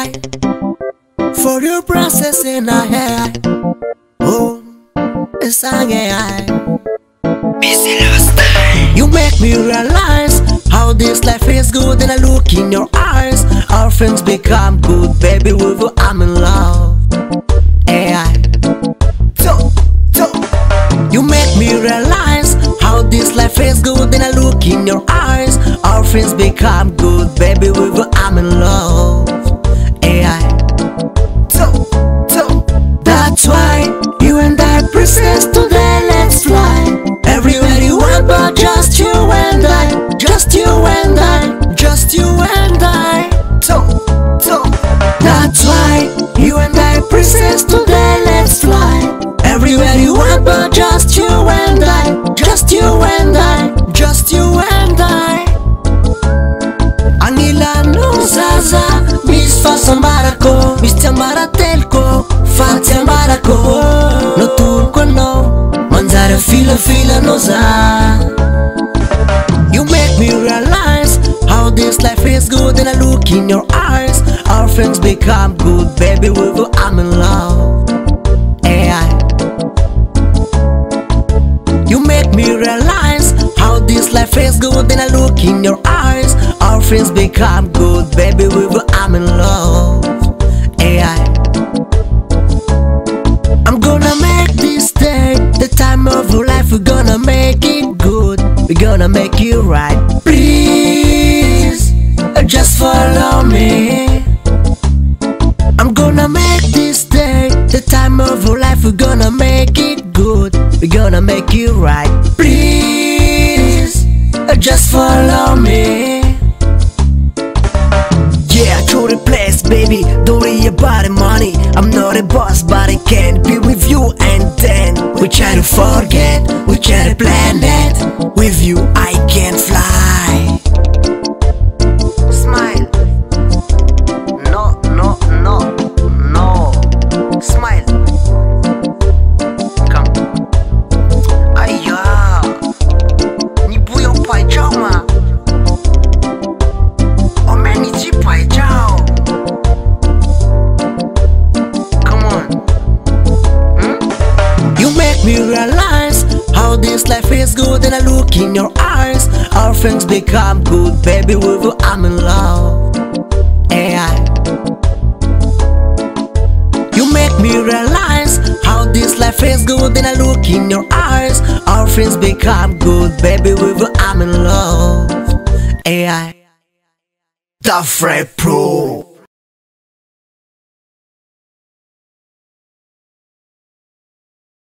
AI for your processing AI. Oh, it's an AI. You make me realize how this life is good, and I look in your eyes. Our friends become good, baby, with you I'm in love. AI. You make me realize how this life is good, and I look in your eyes. Our friends become good, baby, with you I'm in love. AI. That's why you and I, princess, today let's fly everywhere you want, but just you and I, just you and I, just you and I. That's why you and I, princess, today let's fly everywhere you want, but just you and I, just you and I, just you and I. Anila no zaza, Miss Fasambarako, Mr. Maratelko, Fatia Marako, no turko no, manzara fila no za. You make me realize how this life is good, and I look in your eyes. Our friends become good, baby, with you I'm in love. AI. You make me realize how this life is good, and I look in your eyes. Our friends become good, baby, with you I'm in love. AI. I'm gonna make this day the time of your life. We're gonna make it good, we're gonna make it right. Please, just follow me. I'm gonna make this day the time of your life. We're gonna make it good, we're gonna make it right. Please, just follow me. Yeah, true replace, baby, don't worry about the money. I'm not a boss, but I can be with you, and then we try to forget, we try to plan that. With you I can fly. Smile. No, no, no, no. Smile. Come. Aya. Ni buyo pai choma. Omeni ji pai chao. Come on. You make me realize how this life is good, and I look in your eyes. Our friends become good, baby, with you I'm in love. AI. You make me realize how this life is good, and I look in your eyes. Our friends become good, baby, with you I'm in love. AI. The Fred Pro.